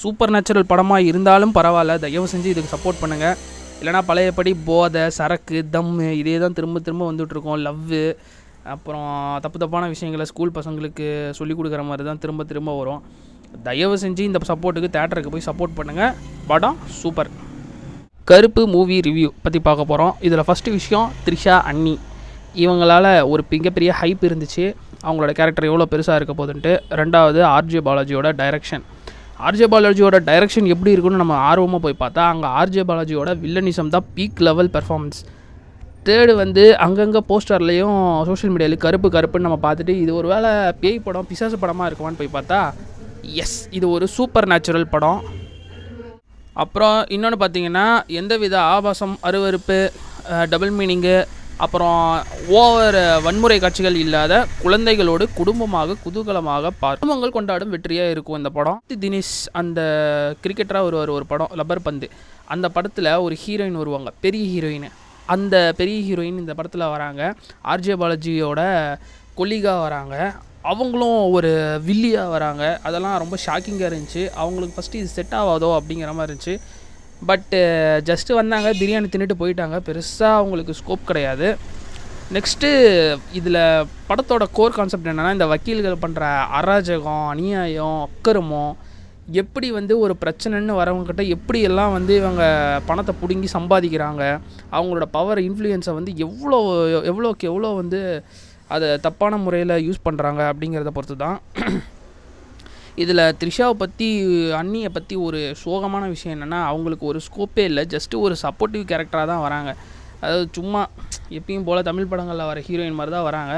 Super natural படமாக இருந்தாலும் பரவாயில்ல, தயவு செஞ்சு இதுக்கு சப்போர்ட் பண்ணுங்கள். இல்லைனா பழையபடி போதை, சரக்கு, தம்மு இதே தான் திரும்ப திரும்ப வந்துட்டுருக்கோம். லவ்வு, அப்புறம் தப்பான விஷயங்களை ஸ்கூல் பசங்களுக்கு சொல்லிக் கொடுக்குற மாதிரி தான் திரும்ப திரும்ப வரும். தயவு செஞ்சு இந்த சப்போர்ட்டுக்கு தேட்டருக்கு போய் சப்போர்ட் பண்ணுங்கள். படம் சூப்பர். கருப்பு மூவி ரிவ்யூ பற்றி பார்க்க போகிறோம். இதில் ஃபஸ்ட்டு விஷயம், த்ரிஷா அண்ணி இவங்களால் ஒரு மிகப்பெரிய ஹைப் இருந்துச்சு, அவங்களோட கேரக்டர் எவ்வளோ பெருசாக இருக்க போதுன்ட்டு. ரெண்டாவது, ஆர்ஜே பாலாஜியோட டைரக்ஷன். ஆர்ஜே பாலாஜியோட டைரக்ஷன் எப்படி இருக்குன்னு நம்ம ஆர்வமாக போய் பார்த்தா அங்கே ஆர்ஜே பாலாஜியோட வில்லனிசம் தான் பீக் லெவல் பெர்ஃபார்மன்ஸ். தேர்டு வந்து அங்கங்கே போஸ்டர்லேயும் சோஷியல் மீடியாவில் கருப்புன்னு நம்ம பார்த்துட்டு இது ஒரு வேளை பேய் படம், பிசாசு படமாக இருக்குமான்னு போய் பார்த்தா எஸ், இது ஒரு சூப்பர் நேச்சுரல் படம். அப்புறம் இன்னொன்று பார்த்தீங்கன்னா, எந்தவித ஆபாசம், அருவருப்பு, டபுள் மீனிங்கு, அப்புறம் ஓவர் வன்முறை காட்சிகள் இல்லாத குழந்தைகளோடு குடும்பமாக குதூகலமாக குடும்பங்கள் கொண்டாடும் வெற்றியாக இருக்கும் இந்த படம். தினேஷ் அந்த கிரிக்கெட்டராக ஒரு படம் லப்பர் பந்து, அந்த படத்தில் ஒரு ஹீரோயின் வருவாங்க, பெரிய ஹீரோயின். அந்த பெரிய ஹீரோயின் இந்த படத்தில் வராங்க. ஆர்ஜே பாலாஜியோட கொல்லிகா வராங்க, அவங்களும் ஒரு வில்லியாக வராங்க. அதெல்லாம் ரொம்ப ஷாக்கிங்காக இருந்துச்சு. அவங்களுக்கு ஃபஸ்ட்டு இது செட் ஆகாதோ அப்படிங்கிற மாதிரி இருந்துச்சு. பட்டு ஜஸ்ட்டு வந்தாங்க, பிரியாணி தின்னுட்டு போயிட்டாங்க. பெருசாக அவங்களுக்கு ஸ்கோப் கிடையாது. நெக்ஸ்ட்டு இதில் படத்தோட கோர் கான்செப்ட் என்னென்னா, இந்த வக்கீல்கள் பண்ணுற அராஜகம், அநியாயம், அக்கிரமம், எப்படி வந்து ஒரு பிரச்சனைன்னு வரவங்கக்கிட்ட எப்படியெல்லாம் வந்து இவங்க பணத்தை பிடுங்கி சம்பாதிக்கிறாங்க, அவங்களோட பவர் இன்ஃப்ளூயன்ஸை வந்து எவ்வளோக்கு எவ்வளோ வந்து அதை தப்பான முறையில் யூஸ் பண்ணுறாங்க அப்படிங்கிறத பொறுத்து தான். இதில் த்ரிஷாவை பற்றி, அண்ணியை பற்றி ஒரு சோகமான விஷயம் என்னென்னா, அவங்களுக்கு ஒரு ஸ்கோப்பே இல்லை, ஜஸ்ட்டு ஒரு சப்போர்ட்டிவ் கேரக்டராக தான் வராங்க. அதாவது சும்மா எப்பயும் போல் தமிழ் படங்களில் வர ஹீரோயின் மாதிரி தான் வராங்க.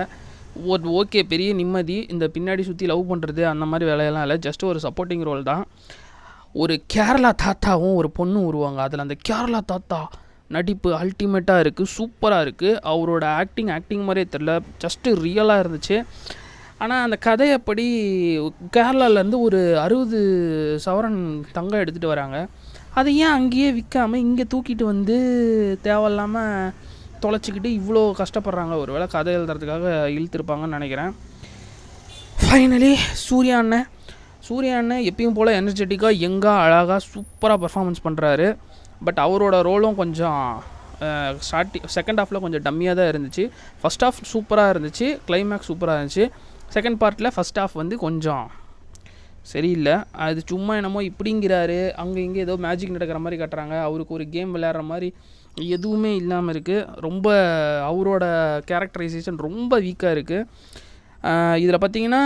ஓகே, பெரிய நிம்மதி, இந்த பின்னாடி சுற்றி லவ் பண்ணுறது அந்த மாதிரி வேலையெல்லாம் இல்லை, ஜஸ்ட்டு ஒரு சப்போர்ட்டிங் ரோல் தான். ஒரு கேரளா தாத்தாவும் ஒரு பொண்ணும் வருவாங்க. அதில் அந்த கேரளா தாத்தா நடிப்பு அல்டிமேட்டாக இருக்குது, சூப்பராக இருக்குது. அவரோட ஆக்டிங் மாதிரியே தெரில, ஜஸ்ட்டு ரியலாக இருந்துச்சு. ஆனால் அந்த கதையப்படி கேரளாவிலேருந்து ஒரு 60 சவரன் தங்கம் எடுத்துகிட்டு வராங்க. அதை ஏன் அங்கேயே விற்காமல் இங்கே தூக்கிட்டு வந்து தேவையில்லாமல் தொலைச்சிக்கிட்டு இவ்வளோ கஷ்டப்படுறாங்க? ஒரு வேளை கதை எழுதுறதுக்காக இழுத்துருப்பாங்கன்னு நினைக்கிறேன். ஃபைனலி சூர்யா அண்ணன் எப்பயும் போல் எனர்ஜெட்டிக்காக, யங்காக, அழகாக, சூப்பராக பர்ஃபார்மன்ஸ் பண்ணுறாரு. பட் அவரோட ரோலும் கொஞ்சம் செகண்ட் ஹாஃபில் கொஞ்சம் டம்மியாக தான் இருந்துச்சு. ஃபஸ்ட் ஹாஃப் சூப்பராக இருந்துச்சு, கிளைமேக்ஸ் சூப்பராக இருந்துச்சு. செகண்ட் பார்ட்டில் ஃபஸ்ட் ஹாஃப் வந்து கொஞ்சம் சரியில்லை. அது சும்மா என்னமோ இப்படிங்கிறாரு, அங்கே இங்கே ஏதோ மேஜிக் நடக்கிற மாதிரி காட்டுறாங்க, அவருக்கு ஒரு கேம் விளையாடுற மாதிரி எதுவுமே இல்லாமல் இருக்குது. ரொம்ப அவரோட கேரக்டரைசேஷன் ரொம்ப வீக்காக இருக்குது. இதில் பார்த்தீங்கன்னா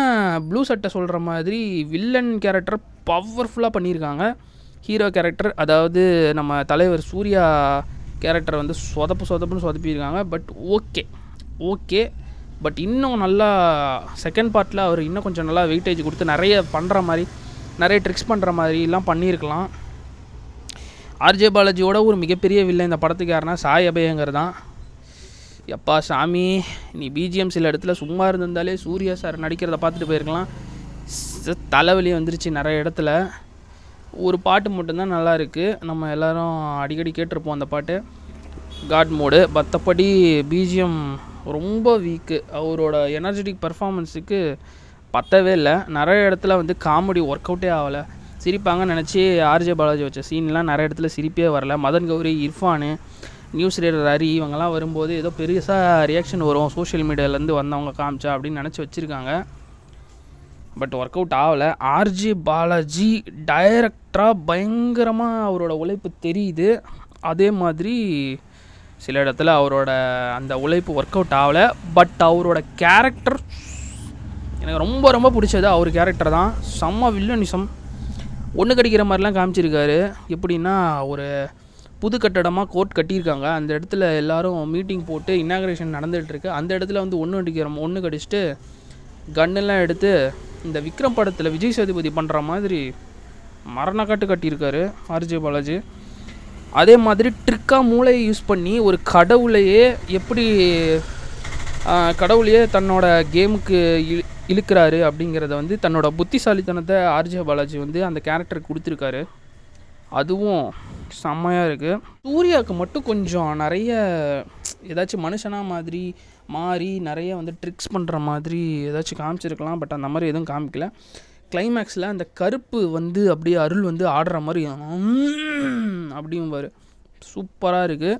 ப்ளூ சட்டை சொல்கிற மாதிரி வில்லன் கேரக்டர் பவர்ஃபுல்லாக பண்ணியிருக்காங்க. ஹீரோ கேரக்டர், அதாவது நம்ம தலைவர் சூர்யா கேரக்டர் வந்து சொதப்புன்னு சொதப்பியிருக்காங்க. பட் ஓகே பட் இன்னும் நல்லா செகண்ட் பார்ட்டில் அவர் இன்னும் கொஞ்சம் நல்லா வெயிட்டேஜ் கொடுத்து நிறைய பண்ணுற மாதிரி, நிறைய ட்ரிக்ஸ் பண்ணுற மாதிரிலாம் பண்ணியிருக்கலாம். ஆர்ஜே பாலாஜியோட ஒரு மிகப்பெரிய வில்லை இந்த படத்துக்கு யாருன்னா சாய் அபயங்கர் தான். எப்பா சாமி, நீ பிஜிஎம் சில இடத்துல சும்மா இருந்திருந்தாலே சூர்யா சார் நடிக்கிறத பார்த்துட்டு போயிருக்கலாம். தலைவலி வந்துருச்சு நிறைய இடத்துல. ஒரு பாட்டு மட்டும்தான் நல்லா இருக்குது, நம்ம எல்லோரும் அடிக்கடி கேட்டிருப்போம் அந்த பாட்டு, காட் மோடு. மற்றபடி பிஜிஎம் ரொம்ப வீக்கு. அவரோட எனர்ஜெட்டிக் பர்ஃபார்மன்ஸுக்கு பத்தவே இல்லை. நிறைய இடத்துல வந்து காமெடி ஒர்க் அவுட்டே ஆகலை. சிரிப்பாங்கன்னு நினச்சி ஆர்ஜே பாலாஜி வச்ச சீன்லாம் நிறைய இடத்துல சிரிப்பே வரல. மதன் கௌரி, இர்ஃபானு, நியூஸ் ரீடர் ஹரி இவங்கெல்லாம் வரும்போது ஏதோ பெருசாக ரியாக்ஷன் வரும், சோஷியல் மீடியாவிலேருந்து வந்தவங்க காமிச்சா அப்படின்னு நினச்சி வச்சுருக்காங்க. பட் ஒர்க் அவுட் ஆகலை. ஆர்ஜே பாலாஜி டைரக்டராக பயங்கரமாக அவரோட உழைப்பு தெரியுது. அதே மாதிரி சில இடத்துல அவரோட அந்த உழைப்பு ஒர்க் அவுட் ஆகலை. பட் அவரோட கேரக்டர் எனக்கு ரொம்ப ரொம்ப பிடிச்சது. அவர் கேரக்டர் தான் செம்ம வில்லனிசம், ஒன்று கடிக்கிற மாதிரிலாம் காமிச்சிருக்காரு. எப்படின்னா, ஒரு புது கட்டடமாக கோர்ட் கட்டியிருக்காங்க, அந்த இடத்துல எல்லோரும் மீட்டிங் போட்டு இனாக்ரேஷன் நடந்துகிட்ருக்கு. அந்த இடத்துல வந்து ஒன்று கடிச்சிட்டு கன்னெல்லாம் எடுத்து இந்த விக்ரம் படத்தில் விஜய் சேதுபதி பண்ணுற மாதிரி மரணக்காட்டு கட்டியிருக்காரு ஆர்ஜே பாலாஜி. அதே மாதிரி ட்ரிக்காக மூளையை யூஸ் பண்ணி ஒரு கடவுளையே தன்னோட கேமுக்கு இழுக்கிறாரு அப்படிங்கிறத வந்து தன்னோட புத்திசாலித்தனத்தை ஆர்ஜே பாலாஜி வந்து அந்த கேரக்டருக்கு கொடுத்துருக்காரு. அதுவும் செம்மையாக இருக்குது. சூர்யாவுக்கு மட்டும் கொஞ்சம் நிறைய ஏதாச்சும் மனுஷனாக மாதிரி மாறி நிறைய வந்து ட்ரிக்ஸ் பண்ணுற மாதிரி ஏதாச்சும் காமிச்சிருக்கலாம். பட் அந்த மாதிரி எதுவும் காமிக்கல. கிளைமேக்ஸில் அந்த கருப்பு வந்து அப்படியே அருள் வந்து ஆடுற மாதிரி அப்படிங்குவார். சூப்பராக இருக்குது.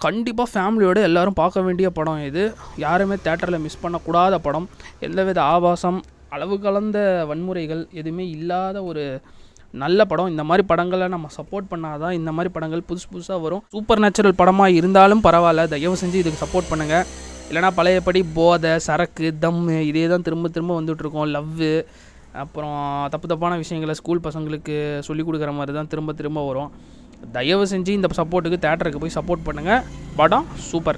கண்டிப்பாக ஃபேமிலியோடு எல்லோரும் பார்க்க வேண்டிய படம் இது. யாருமே தேட்டரில் மிஸ் பண்ணக்கூடாத படம். எந்தவித ஆபாசம், அளவு கலந்த வன்முறைகள் எதுவுமே இல்லாத ஒரு நல்ல படம். இந்த மாதிரி படங்களை நம்ம சப்போர்ட் பண்ணாதான் இந்த மாதிரி படங்கள் புதுசாக வரும். சூப்பர் நேச்சுரல் படமாக இருந்தாலும் பரவாயில்ல, தயவு செஞ்சு இதுக்கு சப்போர்ட் பண்ணுங்கள். இல்லைனா பழையபடி போதை, சரக்கு, தம்மு இதே தான் திரும்ப திரும்ப வந்துட்டுருக்கோம். லவ்வு, அப்புறம் தப்பான விஷயங்களை ஸ்கூல் பசங்களுக்கு சொல்லிக் கொடுக்குற மாதிரி தான் திரும்ப திரும்ப வரும். தயவு செஞ்சு இந்த சப்போர்ட்டுக்கு தேட்டருக்கு போய் சப்போர்ட் பண்ணுங்கள். படம் சூப்பர்.